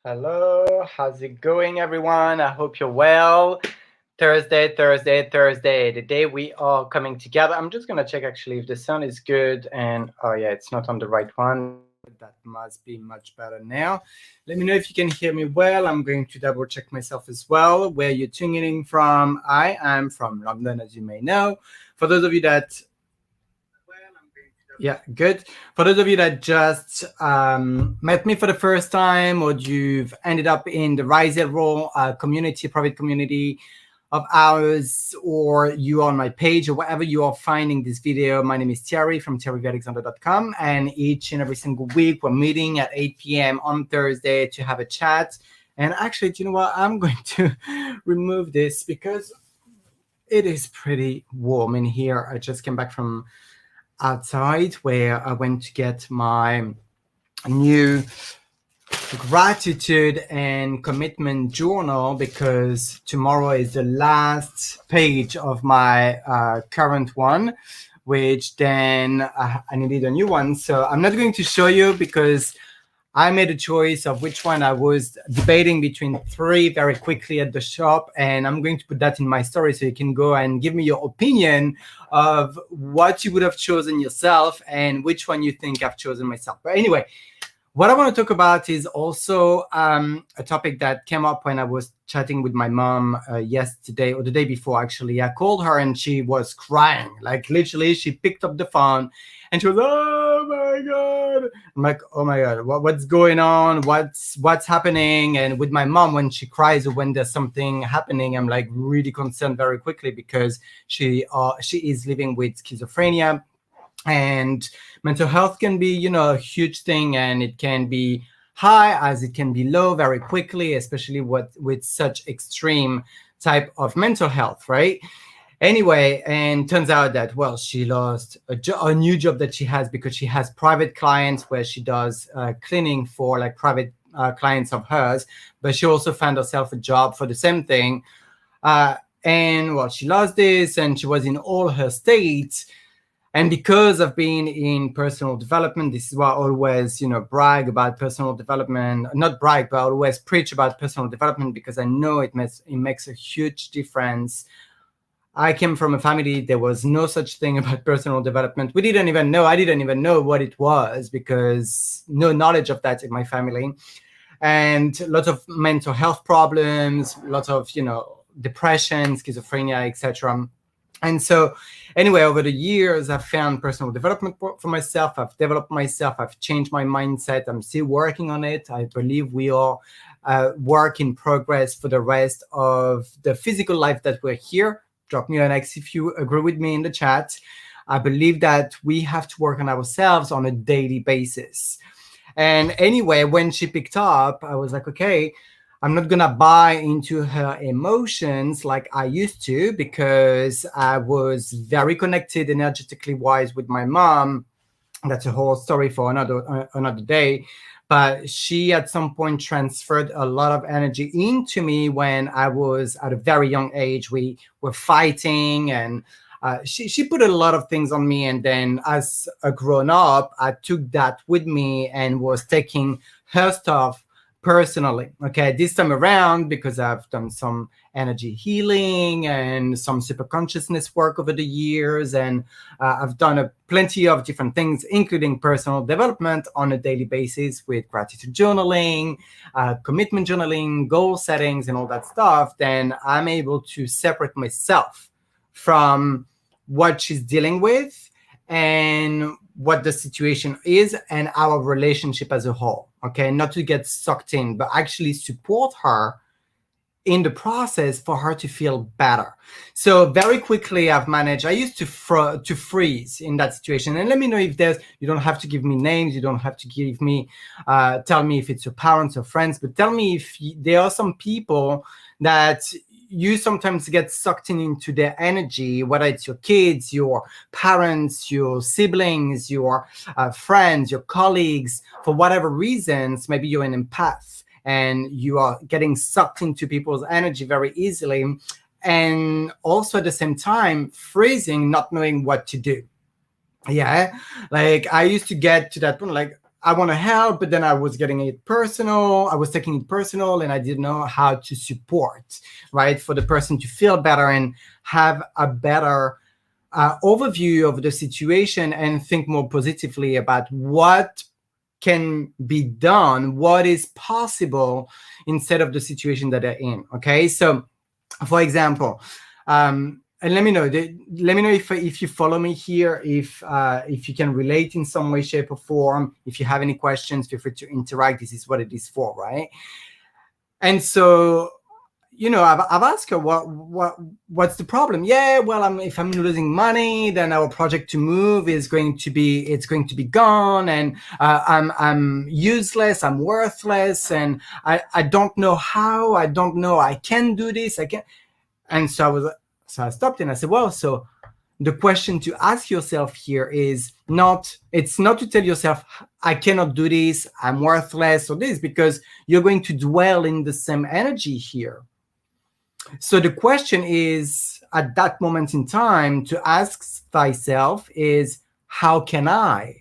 Hello, how's it going, everyone? I hope you're well. Thursday, the day we are coming together. I'm just gonna check actually if the sound is good. And oh, yeah, it's not on the right one. That must be much better now. Let me know if you can hear me well. I'm going to double check myself as well. Where you're tuning in from? I am from London, as you may know. For those of you that Yeah, good. For those of you that just met me for the first time, or you've ended up in the Rise Role community, private community of ours, or you on my page, or wherever you are finding this video, my name is Thierry from thierryalexander.com. And each and every single week, we're meeting at 8 p.m. on Thursday to have a chat. And actually, do you know what? I'm going to remove this because it is pretty warm in here. I just came back from outside where I went to get my new gratitude and commitment journal because tomorrow is the last page of my current one, which then I needed a new one. So I'm not going to show you because I made a choice of which one I was debating between three very quickly at the shop, and I'm going to put that in my story so you can go and give me your opinion of what you would have chosen yourself and which one you think I've chosen myself. But anyway, what I want to talk about is also a topic that came up when I was chatting with my mom yesterday or the day before, actually. I called her and she was crying. Like literally, she picked up the phone and she was, oh my God. I'm like, oh my God, what's going on? What's happening? And with my mom, when she cries or when there's something happening, I'm like really concerned very quickly because she is living with schizophrenia. And mental health can be, a huge thing, and it can be high as it can be low very quickly, especially with such extreme type of mental health, right? Anyway, and turns out that, well, she lost a new job that she has because she has private clients where she does cleaning for like private clients of hers, but she also found herself a job for the same thing. And well, she lost this and she was in all her states. And because of being in personal development, this is why I always, brag about personal development. Not brag, but I always preach about personal development because I know it makes a huge difference. I came from a family, there was no such thing about personal development. I didn't even know what it was because no knowledge of that in my family. And lots of mental health problems, lots of, depression, schizophrenia, etc. And so anyway, over the years, I've found personal development for myself. I've developed myself. I've changed my mindset. I'm still working on it. I believe we are work in progress for the rest of the physical life that we're here. Drop me an X if you agree with me in the chat. I believe that we have to work on ourselves on a daily basis. And anyway, when she picked up, I was like, okay, I'm not going to buy into her emotions like I used to because I was very connected energetically wise with my mom. That's a whole story for another day. But she at some point transferred a lot of energy into me when I was at a very young age. We were fighting and she put a lot of things on me. And then as a grown up, I took that with me and was taking her stuff personally. Okay, this time around, because I've done some energy healing and some super consciousness work over the years, and I've done plenty of different things, including personal development on a daily basis with gratitude journaling, commitment journaling, goal settings, and all that stuff. Then I'm able to separate myself from what she's dealing with and what the situation is and our relationship as a whole. Okay, not to get sucked in, but actually support her in the process for her to feel better. So very quickly, I've managed. I used to freeze in that situation. And let me know if you don't have to give me names. You don't have to give me, tell me if it's your parents or friends, but tell me if there are some people that you sometimes get sucked into their energy, whether it's your kids, your parents, your siblings, your friends, your colleagues, for whatever reasons. Maybe you're an empath and you are getting sucked into people's energy very easily. And also at the same time, freezing, not knowing what to do. Yeah, like I used to get to that point, like I want to help, but then I was getting it personal. I was taking it personal, and I didn't know how to support, right, for the person to feel better and have a better overview of the situation and think more positively about what can be done, what is possible instead of the situation that they're in. Okay, so for example, and let me know if you follow me here, if you can relate in some way, shape, or form. If you have any questions, feel free to interact. This is what it is for, right? And so, I've asked her what's the problem. Yeah, well, if I'm losing money, then our project to move is going to be gone, and I'm useless, I'm worthless, and I don't know how, I don't know, I can do this, I can. And so I stopped and I said, well, so the question to ask yourself here is it's not to tell yourself, I cannot do this, I'm worthless, or this, because you're going to dwell in the same energy here. So the question is, at that moment in time, to ask thyself is, how can I?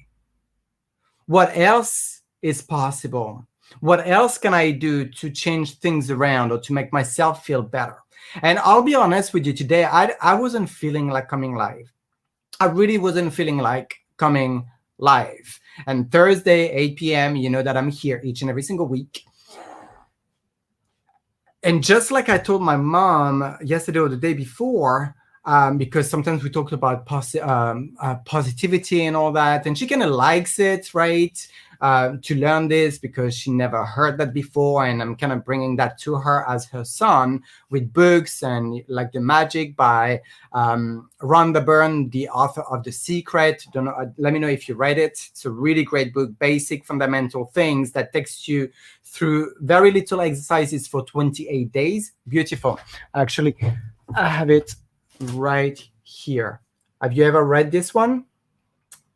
What else is possible? What else can I do to change things around or to make myself feel better? And I'll be honest with you today, I wasn't feeling like coming live. I really wasn't feeling like coming live. And Thursday, 8 p.m., you know that I'm here each and every single week. And just like I told my mom yesterday or the day before, because sometimes we talked about positivity and all that, and she kind of likes it, right? To learn this because she never heard that before, and I'm kind of bringing that to her as her son with books and like The Magic by Rhonda Byrne, the author of The Secret. Don't know, let me know if you read it. It's a really great book, basic fundamental things that takes you through very little exercises for 28 days. Beautiful. Actually, I have it right here. Have you ever read this one?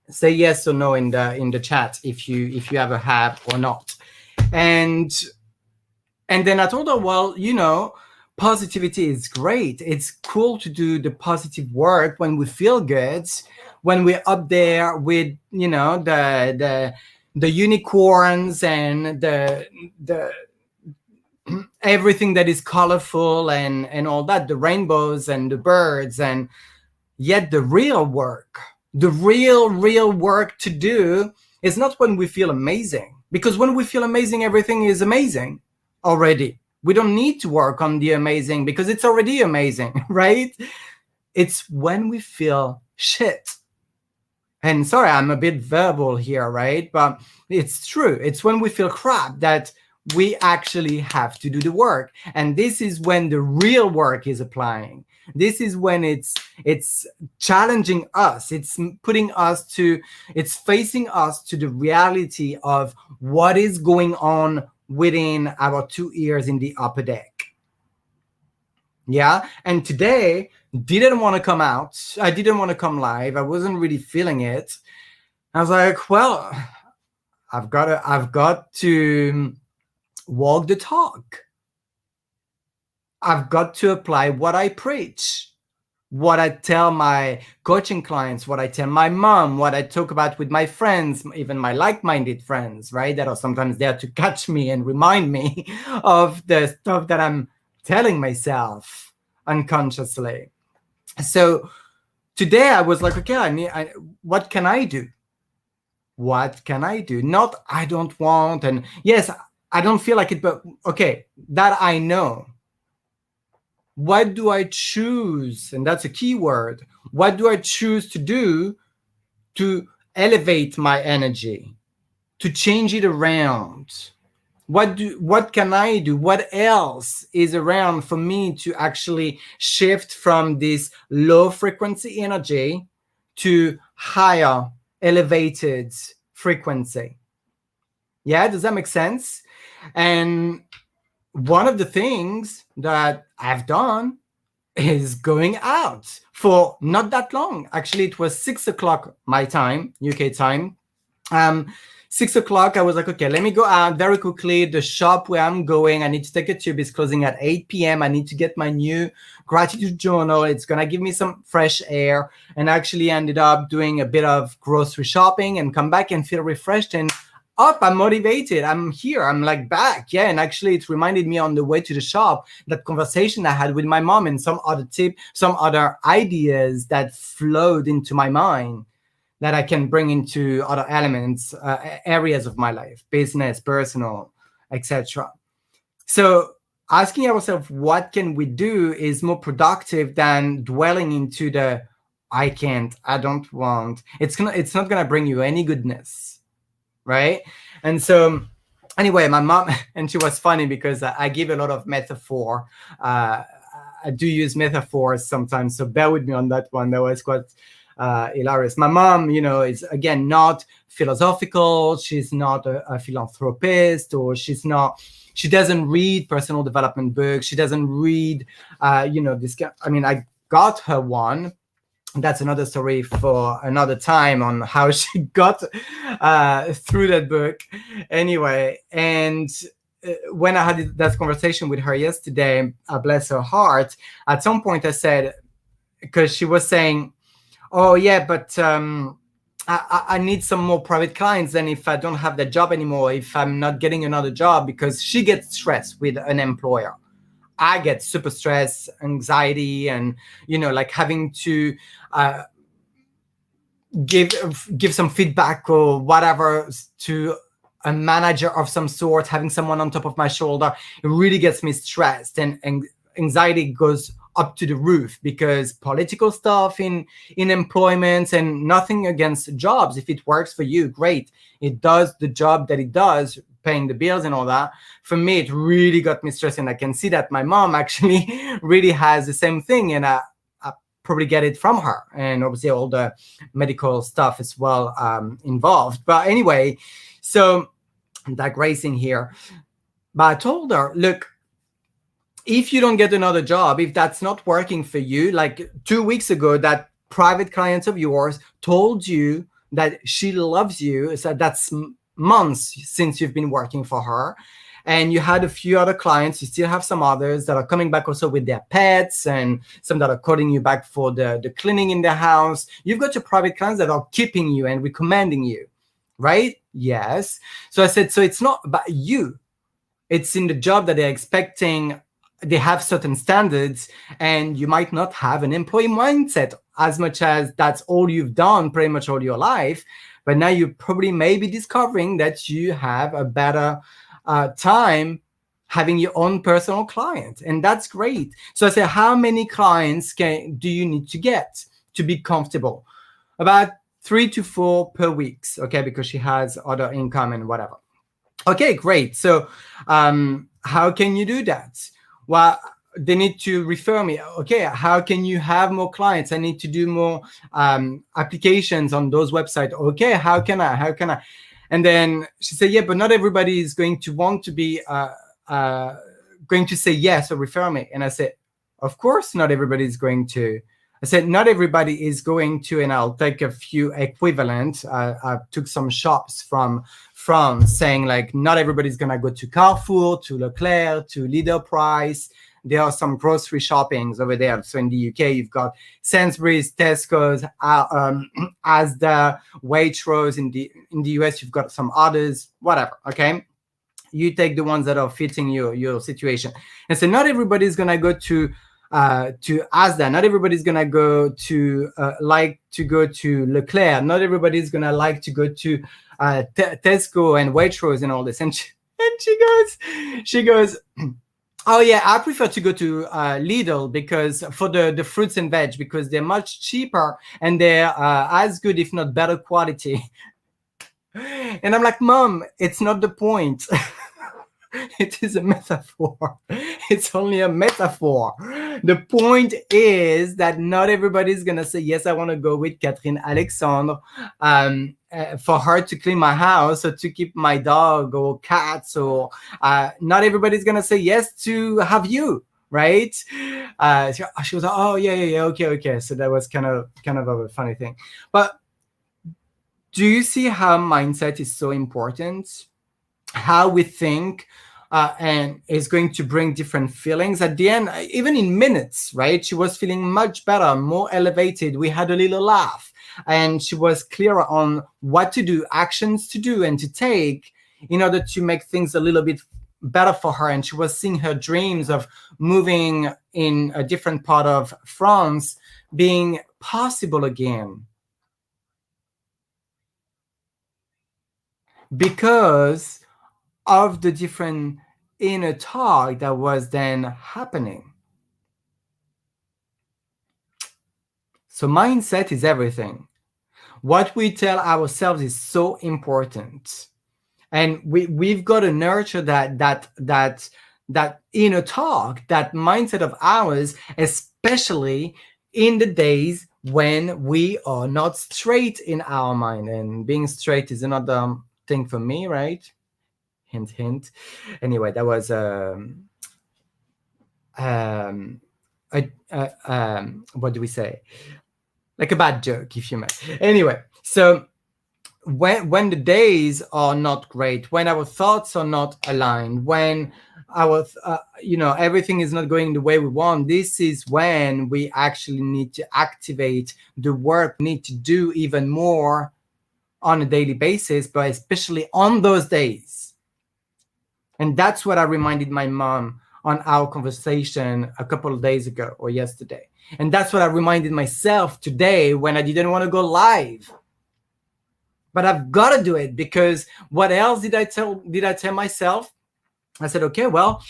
Say yes or no in the chat if you ever have or not. And then I told her, well, positivity is great. It's cool to do the positive work when we feel good, when we're up there with the unicorns and the everything that is colorful and all that, the rainbows and the birds, and yet the real work, the real work to do is not when we feel amazing, because when we feel amazing, everything is amazing already. We don't need to work on the amazing because it's already amazing, right? It's when we feel shit. And sorry, I'm a bit verbal here, right? But it's true. It's when we feel crap that we actually have to do the work. And this is when the real work is applying. This is when it's challenging us. It's facing us to the reality of what is going on within our 2 ears in the upper deck. Yeah. And today didn't want to come out. I didn't want to come live. I wasn't really feeling it. I was like, well, I've got to walk the talk. I've got to apply what I preach, what I tell my coaching clients, what I tell my mom, what I talk about with my friends, even my like-minded friends, right? That are sometimes there to catch me and remind me of the stuff that I'm telling myself unconsciously. So today I was like, okay, what can I do? What can I do? Not I don't want, and yes, I don't feel like it, but okay, that I know. What do I choose? And that's a key word. What do I choose to do to elevate my energy, to change it around? What can I do? What else is around for me to actually shift from this low frequency energy to higher elevated frequency? Yeah, does that make sense? And one of the things that I've done is going out for not that long. Actually, it was 6 o'clock my time, UK time. 6 o'clock, I was like, okay, let me go out very quickly. The shop where I'm going, I need to take a tube, is closing at 8 p.m. I need to get my new gratitude journal. It's going to give me some fresh air. And actually ended up doing a bit of grocery shopping and come back and feel refreshed. And up, I'm motivated, I'm here, I'm like back. Yeah. And actually it reminded me on the way to the shop, that conversation I had with my mom, and some other some other ideas that flowed into my mind that I can bring into other elements, areas of my life, business, personal, etc. So asking ourselves what can we do is more productive than dwelling into the I can't, I don't want. It's not gonna bring you any goodness, right? And so anyway, my mom, and she was funny because I give a lot of metaphor. I do use metaphors sometimes, so bear with me on that one. That was quite hilarious. My mom, is again not philosophical. She's not a philanthropist, or she doesn't read personal development books. She doesn't read, this. I mean, I got her one. That's another story for another time on how she got through that book. Anyway, and when I had that conversation with her yesterday, bless her heart, at some point I said, because she was saying, oh yeah, but I need some more private clients than if I don't have that job anymore, if I'm not getting another job, because she gets stressed with an employer. I get super stress, anxiety, and like having to give some feedback or whatever to a manager of some sort, having someone on top of my shoulder. It really gets me stressed, and anxiety goes up to the roof, because political stuff in employment, and nothing against jobs. If it works for you, great. It does the job that it does, paying the bills and all that. For me, it really got me stressed, and I can see that my mom actually really has the same thing, and I probably get it from her, and obviously all the medical stuff as well involved. But anyway, so I'm digressing here. But I told her, look, if you don't get another job, if that's not working for you, like 2 weeks ago, that private client of yours told you that she loves you. So that's months since you've been working for her. And you had a few other clients. You still have some others that are coming back also with their pets, and some that are calling you back for the cleaning in the house. You've got your private clients that are keeping you and recommending you, right? Yes. So I said, so it's not about you. It's in the job that they're expecting. They have certain standards, and you might not have an employee mindset as much as that's all you've done pretty much all your life. But now you probably may be discovering that you have a better time having your own personal client, and that's great. So I say, how many clients do you need to get to be comfortable? About 3 to 4 per week, okay, because she has other income and whatever. Okay, great. So how can you do that? Well, they need to refer me. Okay, how can you have more clients? I need to do more applications on those websites. Okay, how can I? And then she said, yeah, but not everybody is going to want to be going to say yes or refer me. And I said, of course, not everybody is going to. I said, not everybody is going to, and I'll take a few equivalent. I took some shops from France saying, like, not everybody's going to go to Carrefour, to Leclerc, to Leader Price. There are some grocery shoppings over there. So in the UK, you've got Sainsbury's, Tesco's, Asda, Waitrose. In the US, you've got some others, whatever, okay? You take the ones that are fitting your situation. And so not everybody's going to go to Asda. Not everybody's going to go to like to go to Leclerc. Not everybody's going to like to go to Tesco and Waitrose and all this. And she goes, oh yeah, I prefer to go to Lidl, because for the fruits and veg, because they're much cheaper and they're as good, if not better quality. And I'm like, Mom, it's not the point. It is a metaphor. It's only a metaphor. The point is that not everybody's going to say, yes, I want to go with Catherine Alexandre for her to clean my house or to keep my dog or cats. Or not everybody's going to say yes to have you, right? She was like, oh, yeah, okay. So that was kind of a funny thing. But do you see how mindset is so important? How we think and is going to bring different feelings at the end, even in minutes, right? She was feeling much better, more elevated. We had a little laugh. and she was clear on what to do, actions to do and to take in order to make things a little bit better for her. And she was seeing her dreams of moving in a different part of France being possible again, because of the different inner talk that was then happening. So mindset is everything. What we tell ourselves is so important, and we've got to nurture that inner talk, that mindset of ours, especially in the days when we are not straight in our mind. And being straight is another thing for me, right? Hint, hint. Anyway, that was what do we say? Like a bad joke, if you may. Anyway, so when the days are not great, when our thoughts are not aligned, when our everything is not going the way we want, this is when we actually need to activate the work we need to do even more on a daily basis, but especially on those days. And that's what I reminded my mom on our conversation a couple of days ago or yesterday. And that's what I reminded myself today when I didn't want to go live. But I've got to do it, because what else did I tell myself? I said, okay, well,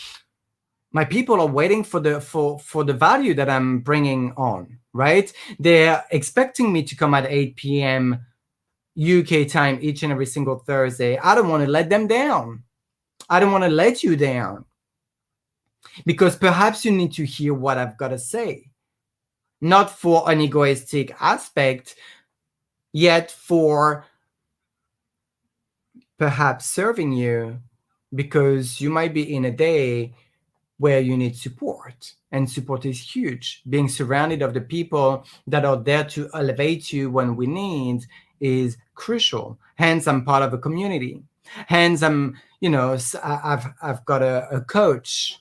my people are waiting for the value that I'm bringing on, right? They're expecting me to come at 8 p.m. UK time each and every single Thursday. I don't want to let them down. I don't want to let you down, because perhaps you need to hear what I've got to say, not for an egoistic aspect, yet for perhaps serving you, because you might be in a day where you need support, and support is huge. Being surrounded of the people that are there to elevate you when we need is crucial. Hence, I'm part of a community. Hence, I've got a coach,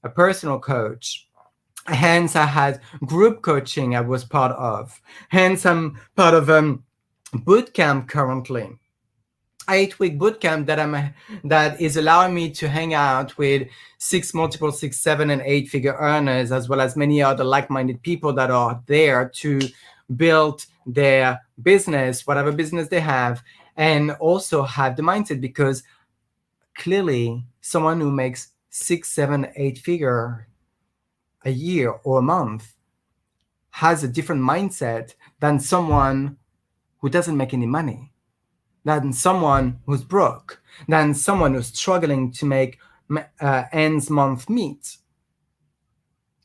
a personal coach. Hence, I had group coaching I was part of. Hence, I'm part of boot camp currently. 8-week boot camp that is allowing me to hang out with 6, 7, and 8 figure earners, as well as many other like-minded people that are there to build their business, whatever business they have, and also have the mindset, because clearly someone who makes 6, 7, 8 figure a year or a month has a different mindset than someone who doesn't make any money, than someone who's broke, than someone who's struggling to make ends month meet,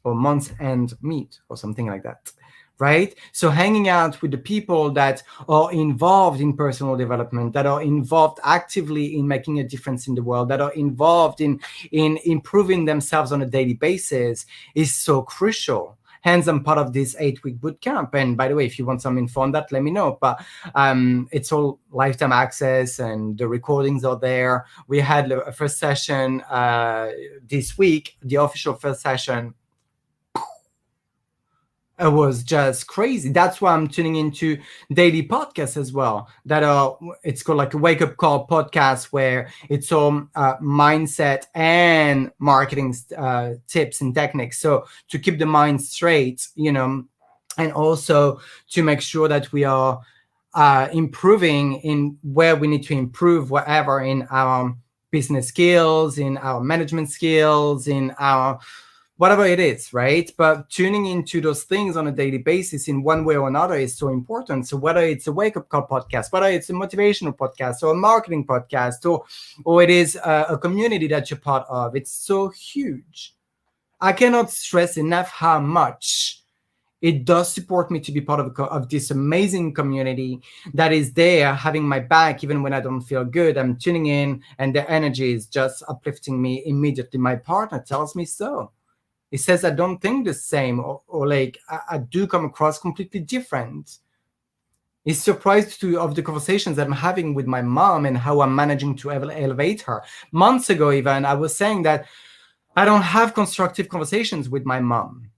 or month's end meet, or something like that, right? So hanging out with the people that are involved in personal development, that are involved actively in making a difference in the world, that are involved in improving themselves on a daily basis is so crucial. Hence, I'm part of this 8-week boot camp. And by the way, if you want some info on that, let me know. But it's all lifetime access, and the recordings are there. We had a first session this week, the official first session. It was just crazy. That's why I'm tuning into daily podcasts as well. It's called like a wake up call podcast, where it's all mindset and marketing tips and techniques. So to keep the mind straight, and also to make sure that we are improving in where we need to improve, whatever, in our business skills, in our management skills, in our whatever it is, right? But tuning into those things on a daily basis in one way or another is so important. So whether it's a wake-up call podcast, whether it's a motivational podcast or a marketing podcast, or it is a community that you're part of, it's so huge. I cannot stress enough how much it does support me to be part of this amazing community that is there having my back even when I don't feel good. I'm tuning in and the energy is just uplifting me immediately. My partner tells me so. He says I don't think the same, or like I do come across completely different. He's surprised of the conversations that I'm having with my mom and how I'm managing to elevate her. Months ago, even, I was saying that I don't have constructive conversations with my mom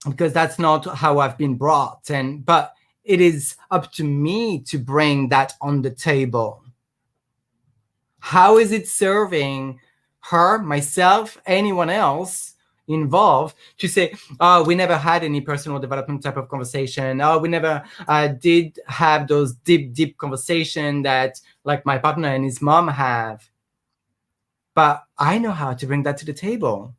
because that's not how I've been brought. But it is up to me to bring that on the table. How is it serving her, myself, anyone else involved to say, oh, we never had any personal development type of conversation. Oh, we never did have those deep conversation that like my partner and his mom have. But I know how to bring that to the table.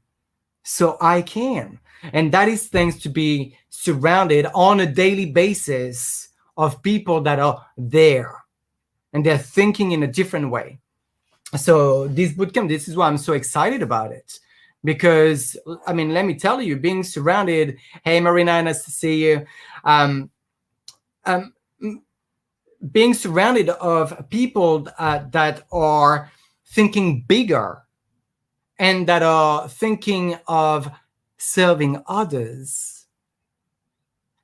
So I can. And that is thanks to be surrounded on a daily basis of people that are there and they're thinking in a different way. So this bootcamp, this is why I'm so excited about it. Because, I mean, let me tell you, being surrounded, hey, Marina, nice to see you. Being surrounded of people that are thinking bigger and that are thinking of serving others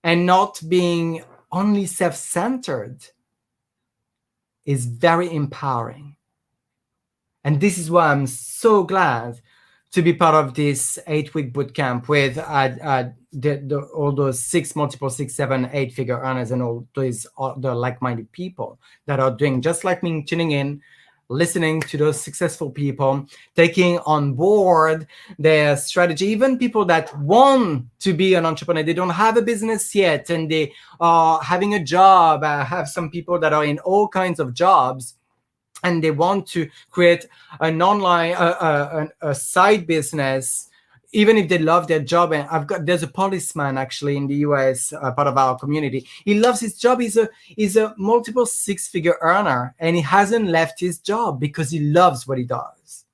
and not being only self-centered is very empowering. And this is why I'm so glad to be part of this 8-week bootcamp with all those 6, 7, 8-figure earners and all those other like-minded people that are doing just like me, tuning in, listening to those successful people, taking on board their strategy, even people that want to be an entrepreneur, they don't have a business yet, and they are having a job. I have some people that are in all kinds of jobs, and they want to create an online, a side business, even if they love their job. And there's a policeman actually in the US, part of our community. He loves his job. He's a multiple 6-figure earner, and he hasn't left his job because he loves what he does.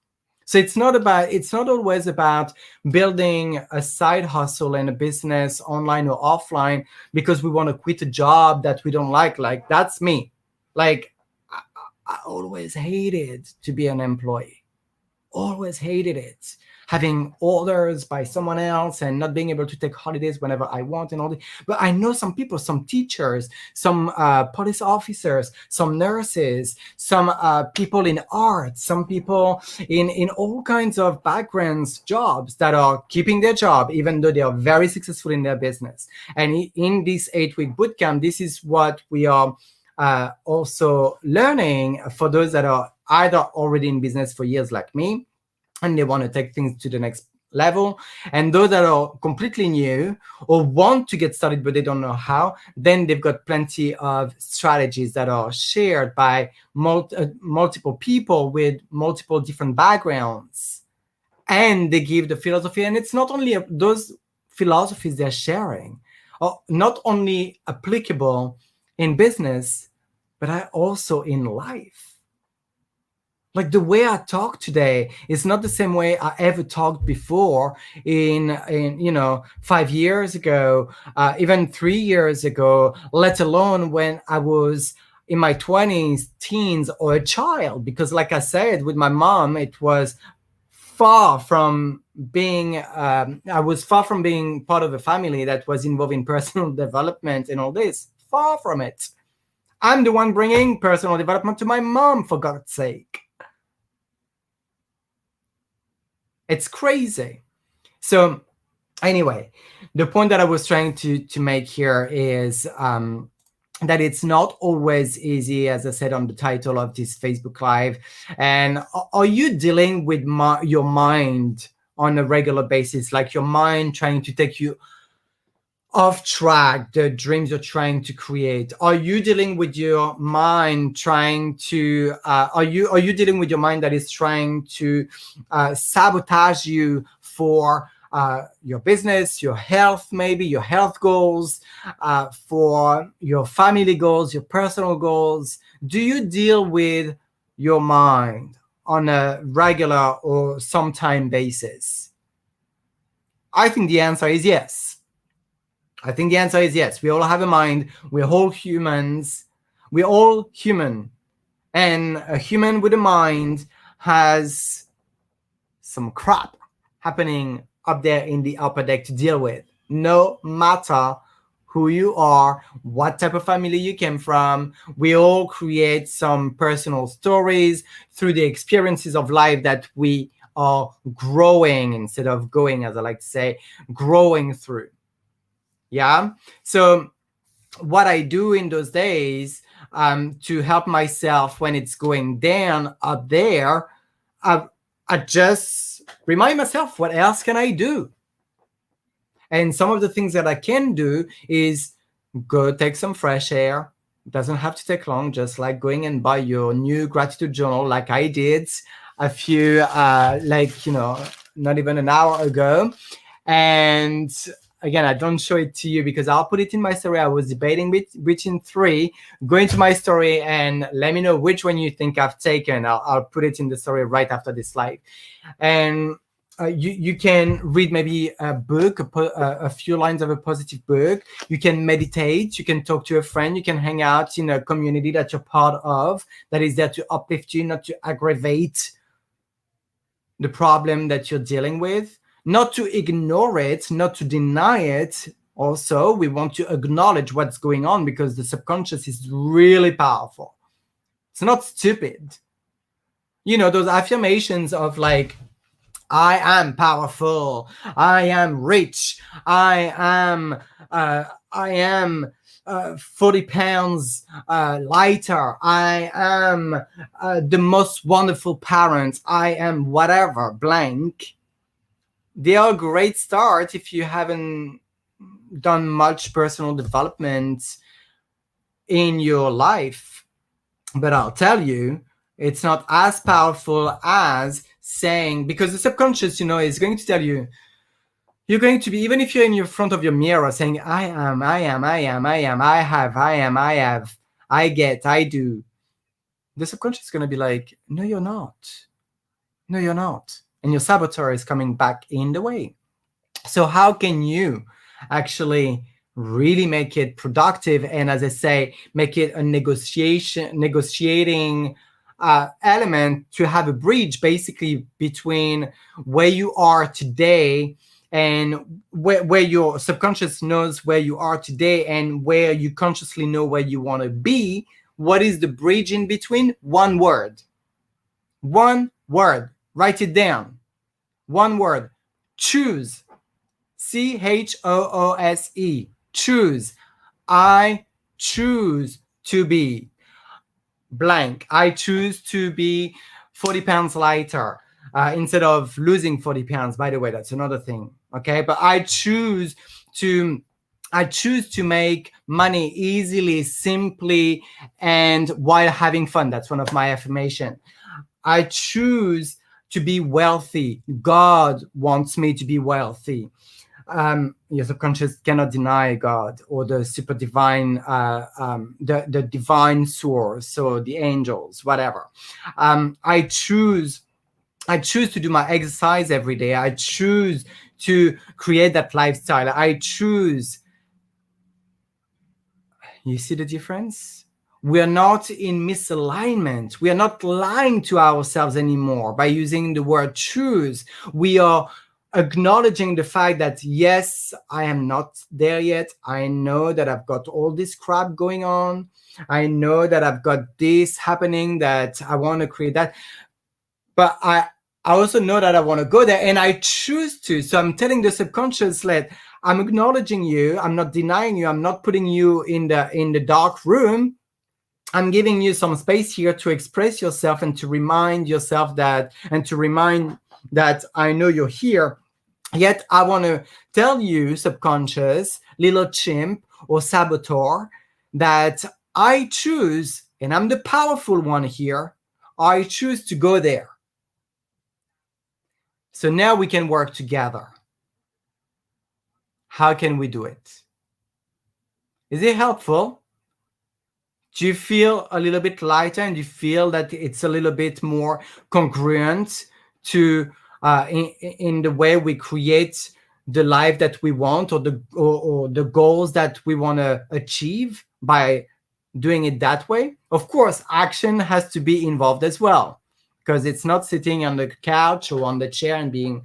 So it's not always about building a side hustle and a business online or offline because we want to quit a job that we don't like. Like, that's me. Like, I always hated to be an employee. Always hated it. Having orders by someone else and not being able to take holidays whenever I want and all that. But I know some people, some teachers, some police officers, some nurses, some people in art, some people in all kinds of backgrounds, jobs that are keeping their job, even though they are very successful in their business. And in this 8-week bootcamp, this is what we are also learning for those that are either already in business for years like me and they want to take things to the next level, and those that are completely new or want to get started but they don't know how. Then they've got plenty of strategies that are shared by multiple people with multiple different backgrounds, and they give the philosophy. And it's not only those philosophies they're sharing are not only applicable in business, but also in life. Like, the way I talk today is not the same way I ever talked before in 5 years ago, even 3 years ago, let alone when I was in my 20s, teens, or a child. Because like I said, with my mom, it was far from being, I was far from being part of a family that was involved in personal development and all this. Far from it. I'm the one bringing personal development to my mom, for God's sake. It's crazy. So anyway, the point that I was trying to make here is that it's not always easy, as I said on the title of this Facebook Live. And are you dealing with your mind on a regular basis, like your mind trying to take you off track, the dreams you're trying to create? Are you dealing with your mind trying to are you dealing with your mind that is trying to sabotage you for your business, your health, maybe your health goals, for your family goals, your personal goals? Do you deal with your mind on a regular or sometime basis? I think the answer is yes. I think the answer is yes. We all have a mind. We're all humans. We're all human. And a human with a mind has some crap happening up there in the upper deck to deal with. No matter who you are, what type of family you came from, we all create some personal stories through the experiences of life that we are growing, instead of going, as I like to say, growing through. Yeah. So what I do in those days to help myself when it's going down up there, I just remind myself, what else can I do? And some of the things that I can do is go take some fresh air. It doesn't have to take long, just like going and buy your new gratitude journal, like I did a few, not even an hour ago. And again, I don't show it to you because I'll put it in my story. I was debating between three. Go into my story and let me know which one you think I've taken. I'll put it in the story right after this live. And you can read maybe a book, a few lines of a positive book. You can meditate. You can talk to a friend. You can hang out in a community that you're part of that is there to uplift you, not to aggravate the problem that you're dealing with, not to ignore it, not to deny it. Also, we want to acknowledge what's going on because the subconscious is really powerful. It's not stupid. Those affirmations of like, I am powerful, I am rich, I am 40 pounds lighter, I am the most wonderful parent, I am whatever, blank. They are a great start if you haven't done much personal development in your life. But I'll tell you, it's not as powerful as saying, because the subconscious, is going to tell you, you're going to be, even if you're in your front of your mirror saying, I am, I am, I am, I am, I have, I am, I have, I get, I do. The subconscious is going to be like, no, you're not. No, you're not. And your saboteur is coming back in the way. So how can you actually really make it productive? And as I say, make it a negotiating element to have a bridge basically between where you are today and where your subconscious knows where you are today and where you consciously know where you want to be. What is the bridge in between? One word. One word. Write it down. One word. Choose. CHOOSE. Choose. I choose to be blank. I choose to be 40 pounds lighter instead of losing 40 pounds. By the way, that's another thing. Okay. But I choose to make money easily, simply, and while having fun. That's one of my affirmations. I choose to be wealthy. God wants me to be wealthy. Your subconscious cannot deny God or the super divine, the divine source, so the angels, whatever. I choose to do my exercise every day. I choose to create that lifestyle. I choose. You see the difference? We are not in misalignment. We are not lying to ourselves anymore by using the word choose. We are acknowledging the fact that, yes, I am not there yet. I know that I've got all this crap going on. I know that I've got this happening, that I want to create that. But I also know that I want to go there and I choose to. So I'm telling the subconscious that I'm acknowledging you. I'm not denying you. I'm not putting you in the dark room. I'm giving you some space here to express yourself and to remind yourself that, and to remind that I know you're here. Yet I want to tell you, subconscious, little chimp or saboteur, that I choose, and I'm the powerful one here, I choose to go there. So now we can work together. How can we do it? Is it helpful? Do you feel a little bit lighter and you feel that it's a little bit more congruent to in the way we create the life that we want, or the goals that we want to achieve by doing it that way? Of course, action has to be involved as well, because it's not sitting on the couch or on the chair and being,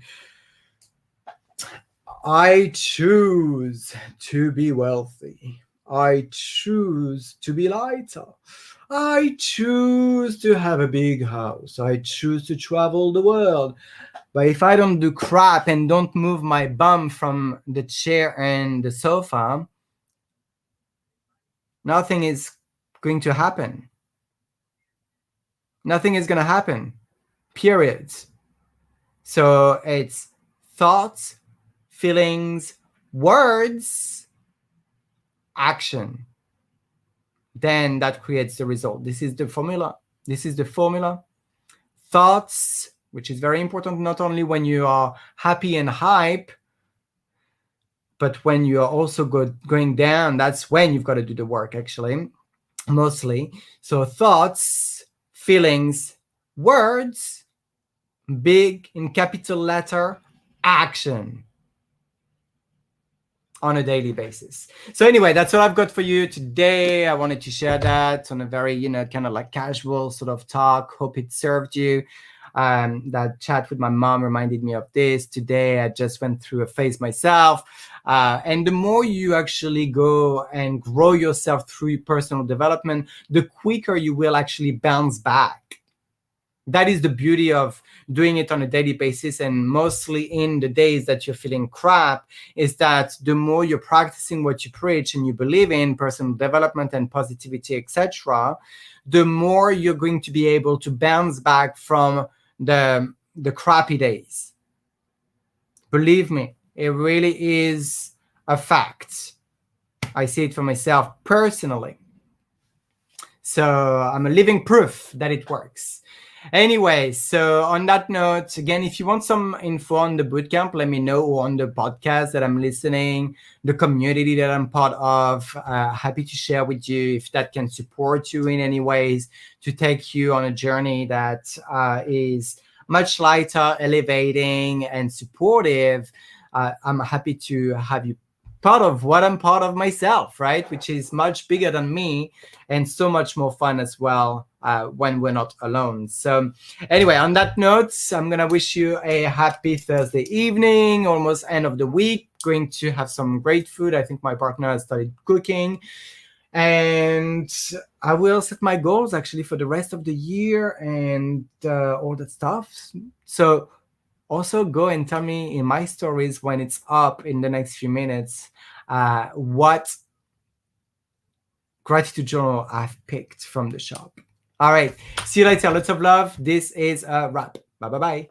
I choose to be wealthy. I choose to be lighter. I choose to have a big house. I choose to travel the world. But if I don't do crap and don't move my bum from the chair and the sofa, nothing is going to happen. Nothing is going to happen, period. So it's thoughts, feelings, words, action. Then that creates the result. This is the formula. This is the formula. Thoughts, which is very important, not only when you are happy and hype, but when you are also going down, that's when you've got to do the work, actually, mostly. So thoughts, feelings, words, big in capital letter, action on a daily basis. So anyway, that's all I've got for you today. I wanted to share that on a very, kind of like casual sort of talk. Hope it served you. That chat with my mom reminded me of this. Today, I just went through a phase myself. And the more you actually go and grow yourself through personal development, the quicker you will actually bounce back. That is the beauty of doing it on a daily basis, and mostly in the days that you're feeling crap, is that the more you're practicing what you preach and you believe in personal development and positivity, etc., the more you're going to be able to bounce back from the crappy days. Believe me, it really is a fact. I see it for myself personally. So I'm a living proof that it works. Anyway, so on that note, again, if you want some info on the bootcamp, let me know, or on the podcast that I'm listening, the community that I'm part of. Happy to share with you if that can support you in any ways to take you on a journey that is much lighter, elevating, and supportive. I'm happy to have you part of what I'm part of myself, right? Which is much bigger than me and so much more fun as well when we're not alone. So anyway, on that note, I'm going to wish you a happy Thursday evening, almost end of the week. Going to have some great food. I think my partner has started cooking. And I will set my goals actually for the rest of the year and all that stuff. So also go and tell me in my stories when it's up in the next few minutes what gratitude journal I've picked from the shop. All right. See you later. Lots of love. This is a wrap. Bye-bye.